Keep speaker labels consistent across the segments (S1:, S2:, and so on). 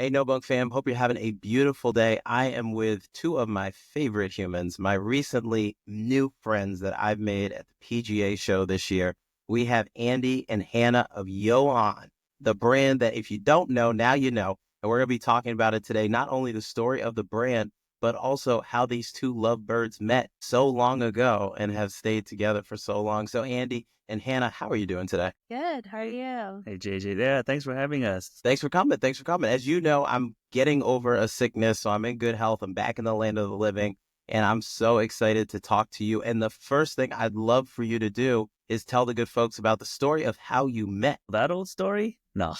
S1: Hey, No Bunk fam. Hope you're having a beautiful day. I am with two of my favorite humans, my recently new friends that I've made at the PGA show this year. We have Andy and Hannah of Johan, the brand that if you don't know, now you know. And we're going to be talking about it today, not only the story of the brand, but also how these two lovebirds met so long ago and have stayed together for so long. So, Andy and Hannah, how are you doing today?
S2: Good. How are you?
S3: Hey JJ, there. Thanks for having us.
S1: Thanks for coming. Thanks for coming. As you know, I'm getting over a sickness, so I'm in good health. I'm back in the land of the living, and I'm so excited to talk to you. And the first thing I'd love for you to do is tell the good folks about the story of how you met.
S3: That old story? No.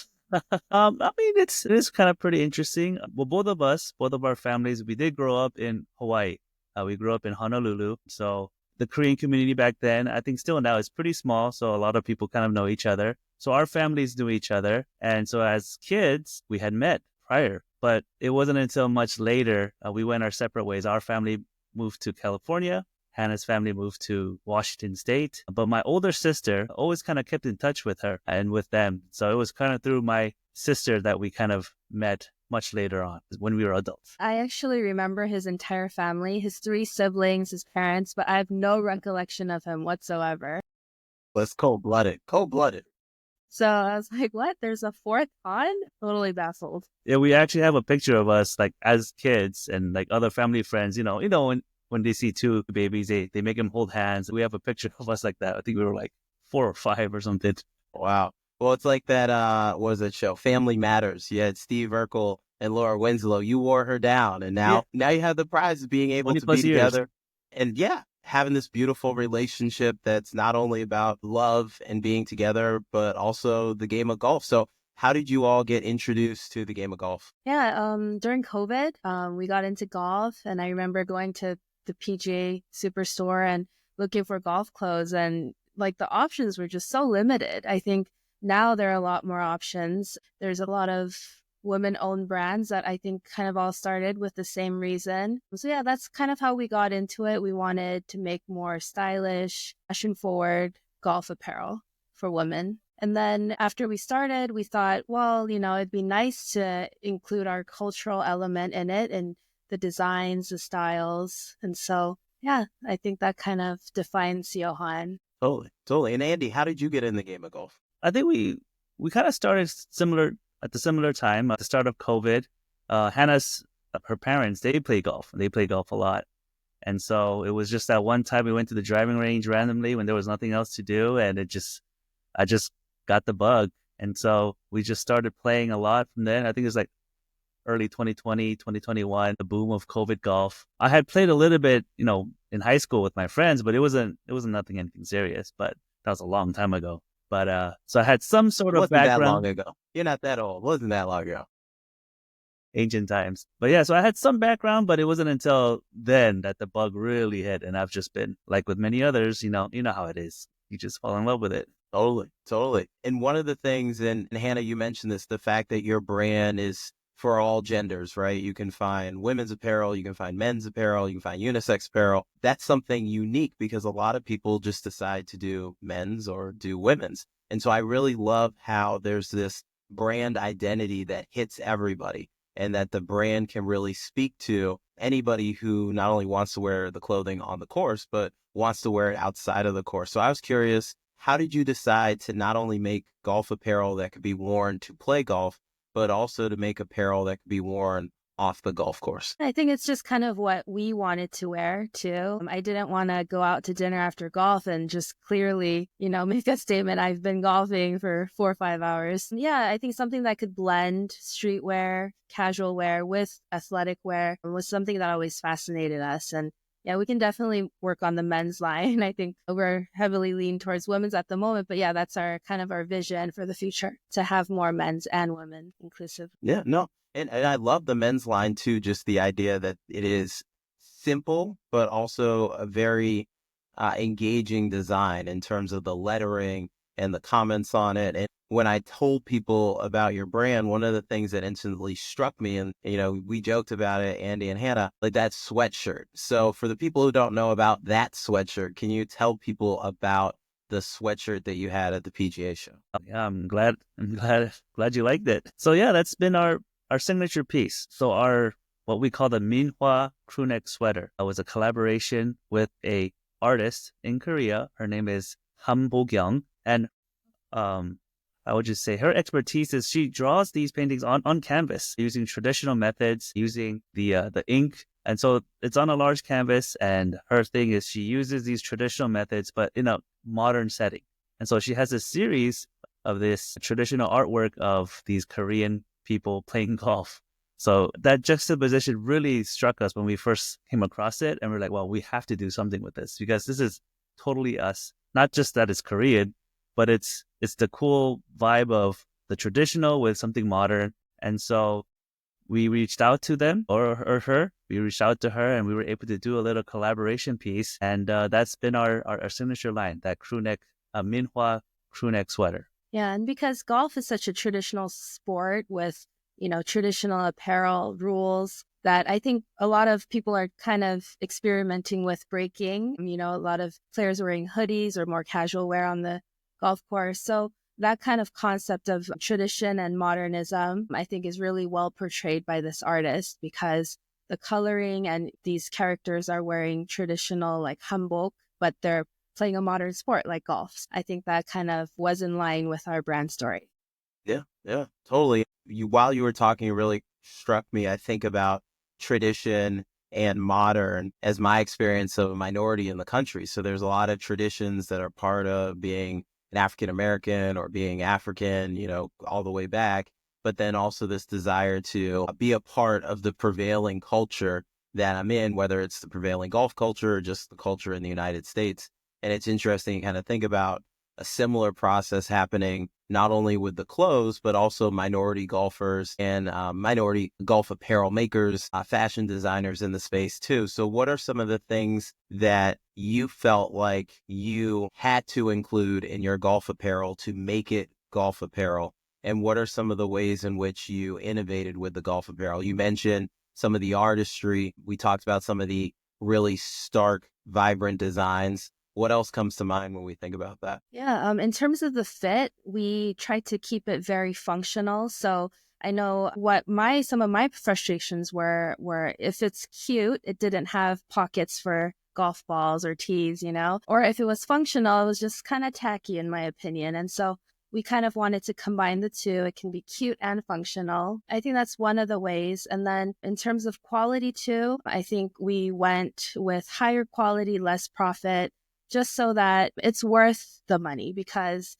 S3: I mean, it is kind of pretty interesting. Well, both of our families, we did grow up in Hawaii. We grew up in Honolulu. So the Korean community back then, I think still now is pretty small. So a lot of people kind of know each other. So our families knew each other. And so as kids, we had met prior, but it wasn't until much later we went our separate ways. Our family moved to California. Hannah's family moved to Washington State, but my older sister always kind of kept in touch with her and with them. So it was kind of through my sister that we kind of met much later on when we were adults.
S2: I actually remember his entire family, his three siblings, his parents, but I have no recollection of him whatsoever.
S1: Let's cold-blooded. Cold-blooded.
S2: So I was like, what? There's a fourth on? Totally baffled.
S3: Yeah, we actually have a picture of us like as kids and like other family friends, when they see two babies, they make them hold hands. We have a picture of us like that. I think we were like 4 or 5 or something.
S1: Wow. Well, it's like that, what was that show? Family Matters. You had Steve Urkel and Laura Winslow. You wore her down, and
S3: Yeah,
S1: now you have the prize of being able
S3: 20
S1: to be
S3: plus years.
S1: together. And yeah, having this beautiful relationship that's not only about love and being together, but also the game of golf. So how did you all get introduced to the game of golf?
S2: Yeah, during COVID, we got into golf, and I remember going to the PGA Superstore and looking for golf clothes, and like the options were just so limited. I think now there are a lot more options. There's a lot of women-owned brands that I think kind of all started with the same reason. So yeah, that's kind of how we got into it. We wanted to make more stylish, fashion-forward golf apparel for women. And then after we started, we thought, well, it'd be nice to include our cultural element in it and the designs, the styles. And so, yeah, I think that kind of defines Johan.
S1: Totally, totally. And Andy, how did you get in the game of golf?
S3: I think we kind of started similar at the similar time at the start of COVID. Hannah's her parents, they play golf. They play golf a lot. And so it was just that one time we went to the driving range randomly when there was nothing else to do, and I just got the bug. And so we just started playing a lot from then. I think it was like early 2020, 2021, the boom of COVID golf. I had played a little bit, in high school with my friends, but it wasn't anything serious, but that was a long time ago. But so I had some
S1: It
S3: sort of
S1: wasn't that long
S3: background,
S1: ago. You're not that old. It wasn't that long ago.
S3: ancient times. But yeah, so I had some background, but it wasn't until then that the bug really hit. And I've just been like with many others, you know how it is. You just fall in love with it.
S1: Totally, totally. And one of the things, and Hannah, you mentioned this, the fact that your brand is for all genders, right? You can find women's apparel, you can find men's apparel, you can find unisex apparel. That's something unique because a lot of people just decide to do men's or do women's. And so I really love how there's this brand identity that hits everybody and that the brand can really speak to anybody who not only wants to wear the clothing on the course, but wants to wear it outside of the course. So I was curious, how did you decide to not only make golf apparel that could be worn to play golf, but also to make apparel that could be worn off the golf course?
S2: I think it's just kind of what we wanted to wear too. I didn't want to go out to dinner after golf and just clearly, make a statement. I've been golfing for 4 or 5 hours. Yeah, I think something that could blend streetwear, casual wear with athletic wear was something that always fascinated us. And yeah, we can definitely work on the men's line. I think we're heavily leaned towards women's at the moment, but yeah, that's our kind of our vision for the future to have more men's and women inclusive.
S1: Yeah, no. And I love the men's line too, just the idea that it is simple, but also a very engaging design in terms of the lettering and the comments on it. And when I told people about your brand, one of the things that instantly struck me, and we joked about it, Andy and Hannah, like that sweatshirt. So for the people who don't know about that sweatshirt, can you tell people about the sweatshirt that you had at the PGA show?
S3: Yeah, I'm glad you liked it. So yeah, that's been our our signature piece. So our what we call the Minhwa crew neck sweater was a collaboration with a artist in Korea. Her name is Ham Bo-kyung, and I would just say her expertise is she draws these paintings on canvas using traditional methods, using the ink. And so it's on a large canvas, and her thing is she uses these traditional methods, but in a modern setting. And so she has a series of this traditional artwork of these Korean people playing golf. So that juxtaposition really struck us when we first came across it. And we're like, well, we have to do something with this because this is totally us. Not just that it's Korean, but it's the cool vibe of the traditional with something modern. And so we reached out to them or her. We reached out to her and we were able to do a little collaboration piece. And that's been our signature line, that crew neck, Minhwa crew neck sweater.
S2: Yeah, and because golf is such a traditional sport with, traditional apparel rules that I think a lot of people are kind of experimenting with breaking. A lot of players wearing hoodies or more casual wear on the golf course. So that kind of concept of tradition and modernism, I think, is really well portrayed by this artist because the coloring and these characters are wearing traditional like hanbok, but they're playing a modern sport like golf. I think that kind of was in line with our brand story.
S1: Yeah, totally. While you were talking, it really struck me. I think about tradition and modern as my experience of a minority in the country. So there's a lot of traditions that are part of being an African American or being African, all the way back. But then also this desire to be a part of the prevailing culture that I'm in, whether it's the prevailing golf culture or just the culture in the United States. And it's interesting to kind of think about a similar process happening not only with the clothes, but also minority golfers and minority golf apparel makers, fashion designers in the space too. So what are some of the things that you felt like you had to include in your golf apparel to make it golf apparel? And what are some of the ways in which you innovated with the golf apparel? You mentioned some of the artistry. We talked about some of the really stark, vibrant designs. What else comes to mind when we think about that?
S2: Yeah, in terms of the fit, we try to keep it very functional. So I know what some of my frustrations were if it's cute, it didn't have pockets for golf balls or tees, or if it was functional, it was just kind of tacky in my opinion. And so we kind of wanted to combine the two. It can be cute and functional. I think that's one of the ways. And then in terms of quality too, I think we went with higher quality, less profit, just so that it's worth the money because,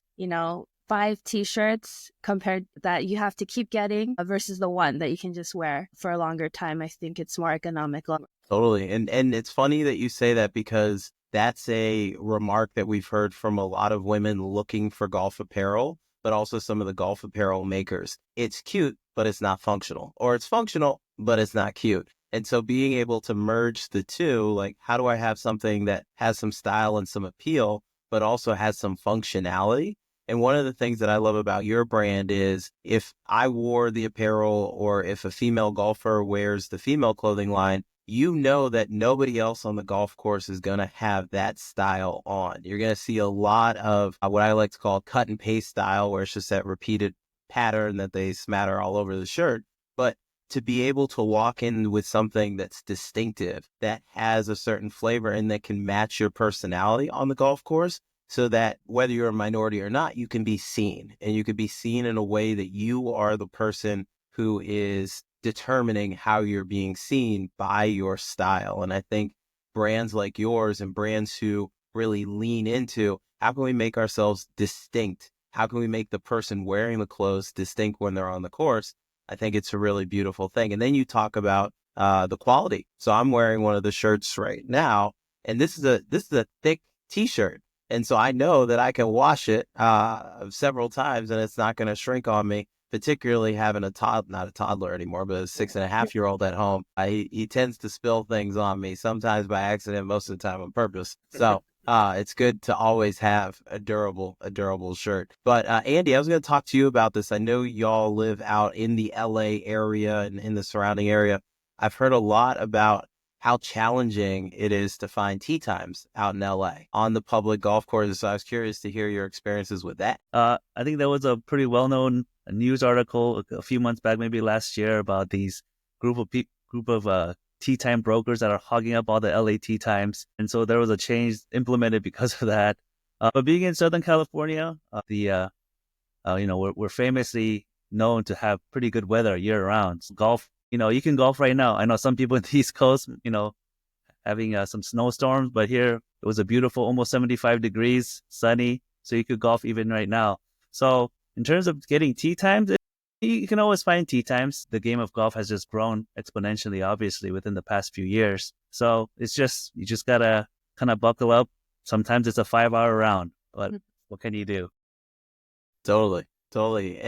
S2: 5 t-shirts compared that you have to keep getting versus the one that you can just wear for a longer time. I think it's more economical.
S1: Totally. And it's funny that you say that because that's a remark that we've heard from a lot of women looking for golf apparel, but also some of the golf apparel makers. It's cute, but it's not functional, or it's functional, but it's not cute. And so being able to merge the two, like how do I have something that has some style and some appeal, but also has some functionality? And one of the things that I love about your brand is if I wore the apparel or if a female golfer wears the female clothing line, that nobody else on the golf course is going to have that style on. You're going to see a lot of what I like to call cut and paste style, where it's just that repeated pattern that they smatter all over the shirt. But to be able to walk in with something that's distinctive, that has a certain flavor and that can match your personality on the golf course, so that whether you're a minority or not, you can be seen, and you can be seen in a way that you are the person who is determining how you're being seen by your style. And I think brands like yours and brands who really lean into how can we make ourselves distinct? How can we make the person wearing the clothes distinct when they're on the course? I think it's a really beautiful thing. And then you talk about the quality. So I'm wearing one of the shirts right now, and this is a thick t-shirt. And so I know that I can wash it several times and it's not going to shrink on me, particularly having not a toddler anymore, but a 6.5-year-old at home. He tends to spill things on me, sometimes by accident, most of the time on purpose. So it's good to always have a durable shirt. But Andy, I was going to talk to you about this. I know y'all live out in the LA area and in the surrounding area. I've heard a lot about how challenging it is to find tee times out in LA on the public golf courses. So I was curious to hear your experiences with that.
S3: I think there was a pretty well-known news article a few months back, maybe last year, about these group of tee time brokers that are hogging up all the LA tee times, and so there was a change implemented because of that. But being in Southern California, we're famously known to have pretty good weather year round. Golf, you can golf right now. I know some people in the East Coast, having some snowstorms, but here it was a beautiful, almost 75 degrees, sunny, so you could golf even right now. So in terms of getting tee times, you can always find tee times. The game of golf has just grown exponentially, obviously, within the past few years. So you just gotta kind of buckle up. Sometimes it's a 5-hour round, but what can you do?
S1: Totally, totally.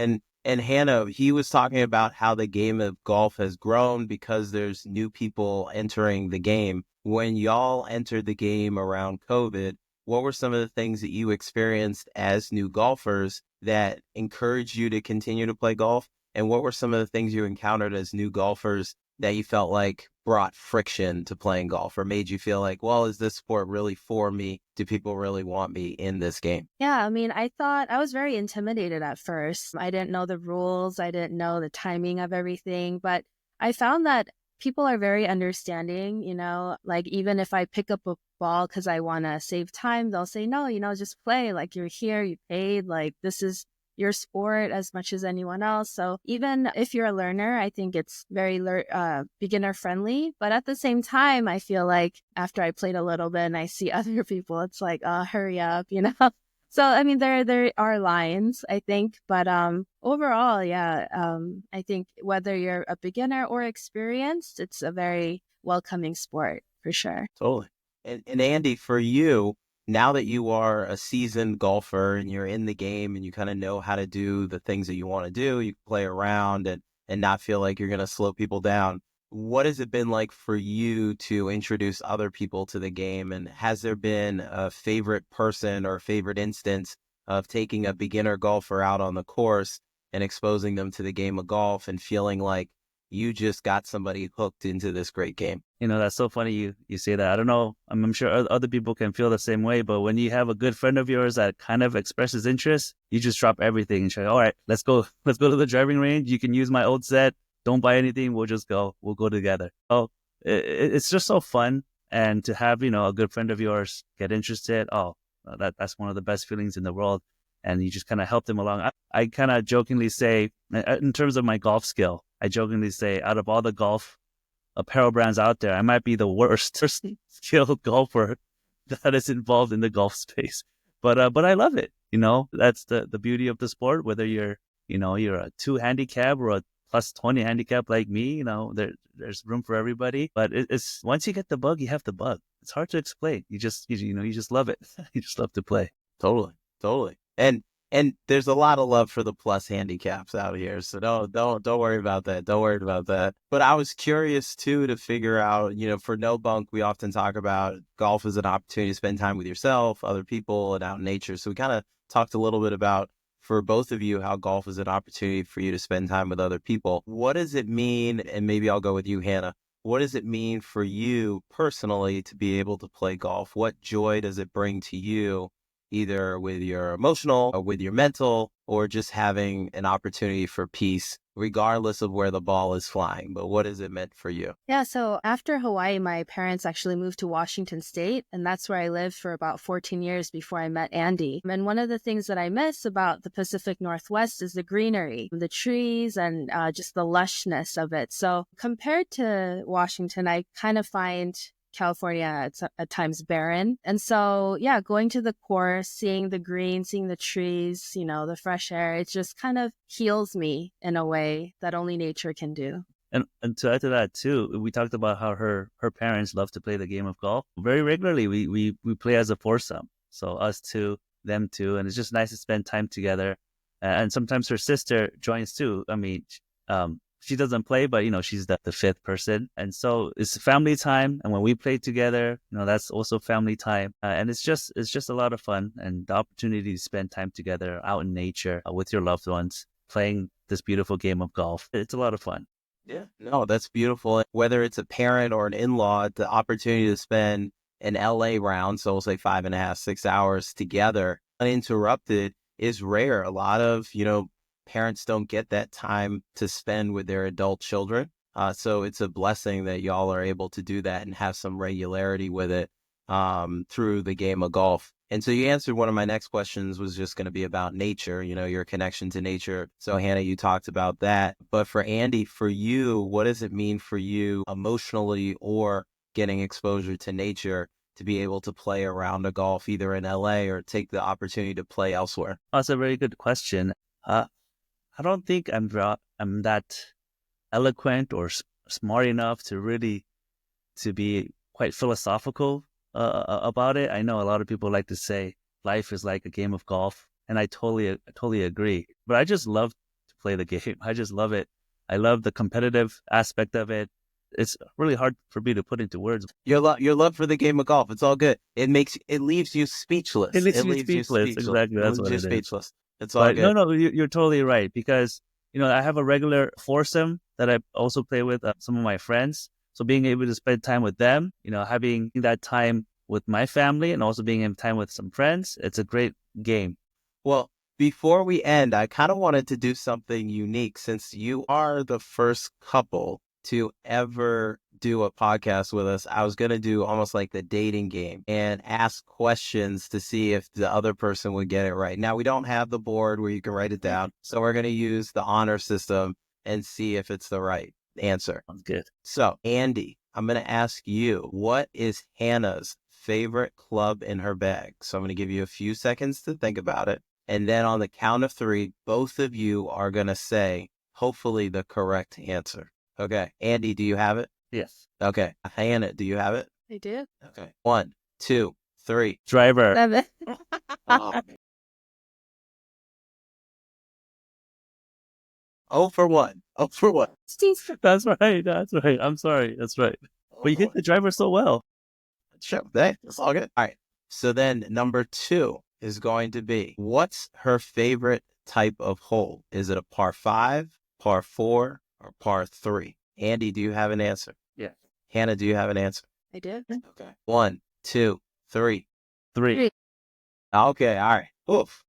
S1: And Hannah, he was talking about how the game of golf has grown because there's new people entering the game. When y'all entered the game around COVID, what were some of the things that you experienced as new golfers that encouraged you to continue to play golf? And what were some of the things you encountered as new golfers that you felt like brought friction to playing golf or made you feel like, well, is this sport really for me? Do people really want me in this game?
S2: Yeah, I mean, I thought I was very intimidated at first. I didn't know the rules, I didn't know the timing of everything, but I found that people are very understanding, like even if I pick up a ball because I want to save time, they'll say, no, just play. Like you're here, you paid, like this is your sport as much as anyone else. So even if you're a learner, I think it's very beginner friendly. But at the same time, I feel like after I played a little bit and I see other people, it's like, hurry up, So, I mean, there are lines, I think, but overall, yeah, I think whether you're a beginner or experienced, it's a very welcoming sport for sure.
S1: Totally. And Andy, for you, now that you are a seasoned golfer and you're in the game and you kind of know how to do the things that you want to do, you can play around and not feel like you're going to slow people down. What has it been like for you to introduce other people to the game? And has there been a favorite person or a favorite instance of taking a beginner golfer out on the course and exposing them to the game of golf and feeling like you just got somebody hooked into this great game?
S3: That's so funny you say that. I don't know. I'm sure other people can feel the same way, but when you have a good friend of yours that kind of expresses interest, you just drop everything and say, all right, let's go to the driving range. You can use my old set. Don't buy anything. We'll go together. Oh, it's just so fun. And to have, a good friend of yours get interested. Oh, that's one of the best feelings in the world. And you just kind of help them along. I kind of jokingly say, in terms of my golf skill, I jokingly say out of all the golf apparel brands out there, I might be the worst skilled golfer that is involved in the golf space. But I love it. That's the beauty of the sport, whether you're a 2 handicap or a plus 20 handicap like me, there's room for everybody. But it's once you get the bug, you have the bug. It's hard to explain. You just love it. You just love to play.
S1: Totally. Totally. And there's a lot of love for the plus handicaps out here. So don't worry about that. Don't worry about that. But I was curious too to figure out, for No Bunk, we often talk about golf as an opportunity to spend time with yourself, other people, and out in nature. So we kind of talked a little bit about, for both of you, how golf is an opportunity for you to spend time with other people. What does it mean? And maybe I'll go with you, Hannah. What does it mean for you personally to be able to play golf? What joy does it bring to you, either with your emotional or with your mental, or just having an opportunity for peace, regardless of where the ball is flying? But what has it meant for you?
S2: Yeah, so after Hawaii, my parents actually moved to Washington State, and that's where I lived for about 14 years before I met Andy. And one of the things that I miss about the Pacific Northwest is the greenery, the trees, and just the lushness of it. So compared to Washington, I kind of find California at times barren. And so, yeah, going to the course, seeing the green, seeing the trees, the fresh air, it just kind of heals me in a way that only nature can do.
S3: And to add to that too, we talked about how her parents love to play the game of golf. Very regularly, we play as a foursome. So us two, them two, and it's just nice to spend time together. And sometimes her sister joins too. I mean, she doesn't play, but she's the fifth person, and so it's family time. And when we play together, that's also family time, and it's just a lot of fun, and the opportunity to spend time together out in nature with your loved ones, playing this beautiful game of golf. It's a lot of fun.
S1: Yeah, no, that's beautiful. Whether it's a parent or an in-law, the opportunity to spend an LA round, so we'll say 5.5, 6 hours together, uninterrupted, is rare. A lot of, parents don't get that time to spend with their adult children. So it's a blessing that y'all are able to do that and have some regularity with it through the game of golf. And so you answered one of my next questions was just going to be about nature, your connection to nature. So Hannah, you talked about that. But for Andy, for you, what does it mean for you emotionally or getting exposure to nature to be able to play a round of golf either in LA or take the opportunity to play elsewhere?
S3: That's a very good question. I don't think I'm that eloquent or smart enough to really to be quite philosophical about it. I know a lot of people like to say life is like a game of golf, and I totally agree. But I just love to play the game. I just love it. I love the competitive aspect of it. It's really hard for me to put into words.
S1: Your love for the game of golf, it's all good. It leaves you speechless.
S3: It leaves me speechless. Exactly,
S1: It
S3: that's
S1: leaves
S3: what
S1: you
S3: it is.
S1: speechless. It's all
S3: But
S1: good.
S3: no, you're totally right because I have a regular foursome that I also play with some of my friends. So being able to spend time with them, having that time with my family and also being in time with some friends, it's a great game.
S1: Well, before we end, I kind of wanted to do something unique since you are the first couple to ever do a podcast with us. I was going to do almost like the dating game and ask questions to see if the other person would get it right. Now, we don't have the board where you can write it down. So we're going to use the honor system and see if it's the right answer.
S3: Sounds good.
S1: So, Andy, I'm going to ask you, what is Hannah's favorite club in her bag? So I'm going to give you a few seconds to think about it. And then on the count of three, both of you are going to say, hopefully, the correct answer. Okay. Andy, do you have it?
S3: Yes.
S1: Okay. Hannah, do you have it?
S2: I do.
S1: Okay. 1, 2, 3.
S3: Driver.
S2: 7.
S1: Oh. 0 for 1. 0 for 1.
S3: That's right. That's right. I'm sorry. That's right. But you hit the driver so well.
S1: Sure. That's all good. All right. So then number 2 is going to be, what's her favorite type of hole? Is it a par 5, par 4, or par 3? Andy, do you have an answer?
S3: Yeah.
S1: Hannah, do you have an answer?
S2: I do.
S1: Okay. 1, 2, 3.
S3: 3.
S1: Okay. All right. Oof.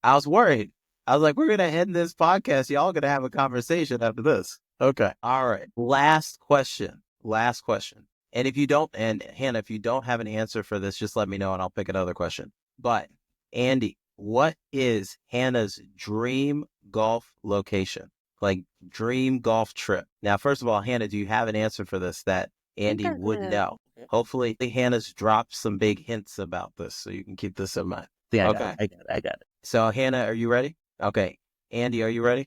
S1: I was worried. I was like, we're going to end this podcast. Y'all going to have a conversation after this. Okay. All right. Last question. And Hannah, if you don't have an answer for this, just let me know and I'll pick another question. But Andy, what is Hannah's dream golf location? Like dream golf trip? Now, first of all, Hannah, do you have an answer for this that Andy
S2: I
S1: would
S2: do.
S1: know? Hopefully Hannah's dropped some big hints about this so you can keep this in mind.
S3: Yeah,
S1: Okay.
S3: I got it.
S1: So Hannah, are you ready? Okay. Andy, are you ready?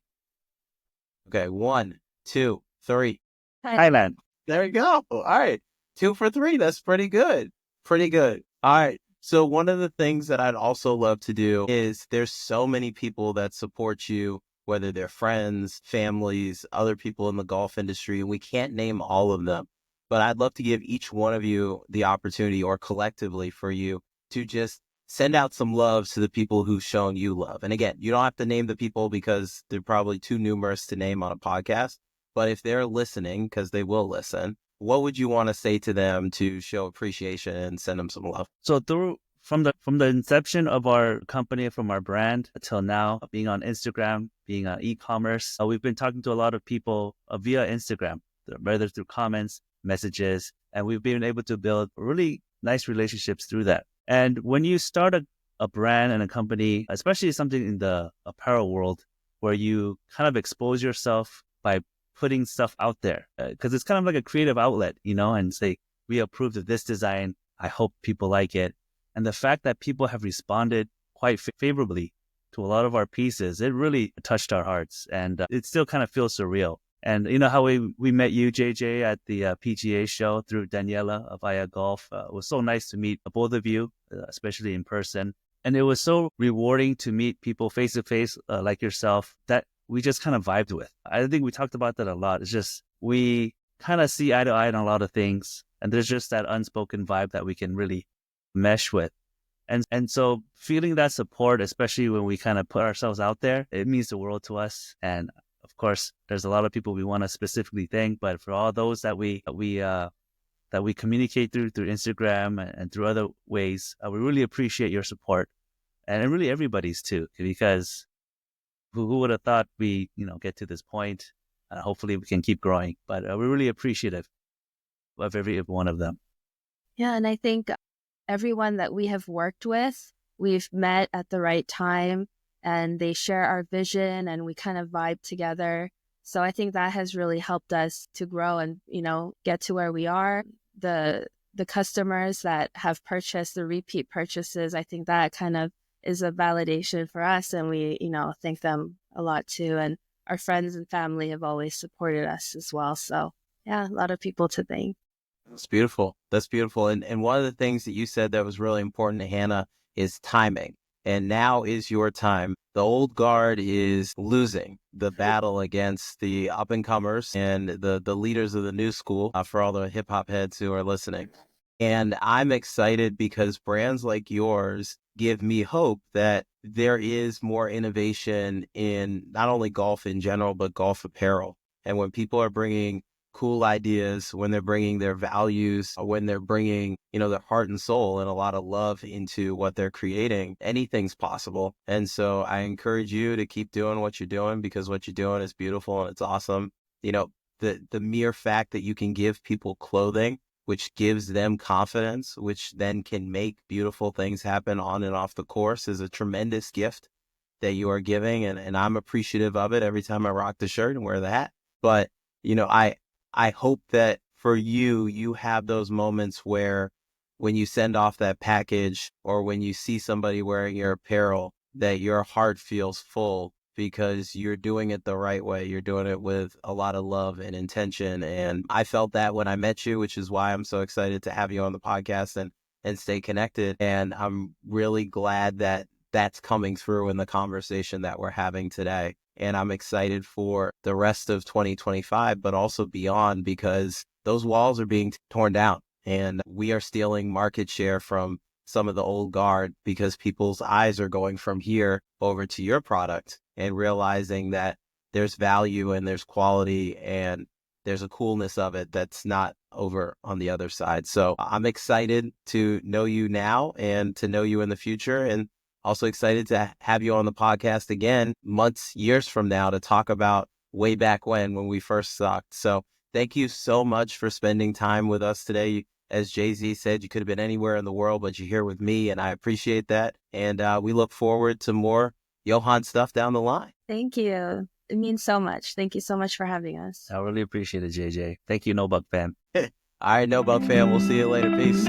S1: Okay. 1, 2, 3.
S3: Thailand.
S1: There you go. All right. 2 for 3. That's pretty good. Pretty good. All right. So one of the things that I'd also love to do is there's so many people that support you, whether they're friends, families, other people in the golf industry, and we can't name all of them. But I'd love to give each one of you the opportunity, or collectively for you, to just send out some love to the people who've shown you love. And again, you don't have to name the people because they're probably too numerous to name on a podcast. But if they're listening, because they will listen, what would you want to say to them to show appreciation and send them some love?
S3: So from the inception of our company, from our brand until now, being on Instagram, being on e-commerce, we've been talking to a lot of people via Instagram, whether through comments, messages, and we've been able to build really nice relationships through that. And when you start a brand and a company, especially something in the apparel world, where you kind of expose yourself by putting stuff out there, because it's kind of like a creative outlet, and say, we approved of this design. I hope people like it. And the fact that people have responded quite favorably to a lot of our pieces, it really touched our hearts. And it still kind of feels surreal. And you know how we met you, JJ, at the PGA show through Daniela of Aya Golf. It was so nice to meet both of you, especially in person. And it was so rewarding to meet people face to face like yourself that we just kind of vibed with. I think we talked about that a lot. It's just we kind of see eye to eye on a lot of things. And there's just that unspoken vibe that we can really mesh with. And so feeling that support, especially when we kind of put ourselves out there, it means the world to us. And Of course, there's a lot of people we want to specifically thank, but for all those that we communicate through Instagram and through other ways, we really appreciate your support, and really everybody's too, because who would have thought we get to this point? Hopefully we can keep growing, but we're really appreciative of every one of them.
S2: Yeah, and I think everyone that we have worked with, we've met at the right time, and they share our vision, and we kind of vibe together. So I think that has really helped us to grow and, get to where we are. The customers that have purchased, the repeat purchases, I think that kind of is a validation for us, and we, thank them a lot too. And our friends and family have always supported us as well. So yeah, a lot of people to thank.
S1: That's beautiful. That's beautiful. And one of the things that you said that was really important to Hannah is timing. And now is your time. The old guard is losing the battle against the up and comers and the leaders of the new school, for all the hip hop heads who are listening. And I'm excited because brands like yours give me hope that there is more innovation in not only golf in general, but golf apparel. And when people are bringing cool ideas, when they're bringing their values, when they're bringing, their heart and soul and a lot of love into what they're creating, anything's possible. And so I encourage you to keep doing what you're doing, because what you're doing is beautiful and it's awesome. The mere fact that you can give people clothing, which gives them confidence, which then can make beautiful things happen on and off the course, is a tremendous gift that you are giving. And I'm appreciative of it every time I rock the shirt and wear the hat. But, I hope that for you, you have those moments where when you send off that package or when you see somebody wearing your apparel, that your heart feels full because you're doing it the right way. You're doing it with a lot of love and intention. And I felt that when I met you, which is why I'm so excited to have you on the podcast and stay connected. And I'm really glad that that's coming through in the conversation that we're having today. And I'm excited for the rest of 2025, but also beyond, because those walls are being torn down and we are stealing market share from some of the old guard, because people's eyes are going from here over to your product and realizing that there's value and there's quality and there's a coolness of it that's not over on the other side. So I'm excited to know you now and to know you in the future, and also excited to have you on the podcast again months, years from now, to talk about way back when we first talked. So thank you so much for spending time with us today. As Jay-Z said, you could have been anywhere in the world, but you're here with me, and I appreciate that. And we look forward to more Johan stuff down the line.
S2: Thank you. It means so much. Thank you so much for having us.
S3: I really appreciate it, JJ. Thank you, No Bug Fam.
S1: All right, No Bug Fam. We'll see you later. Peace.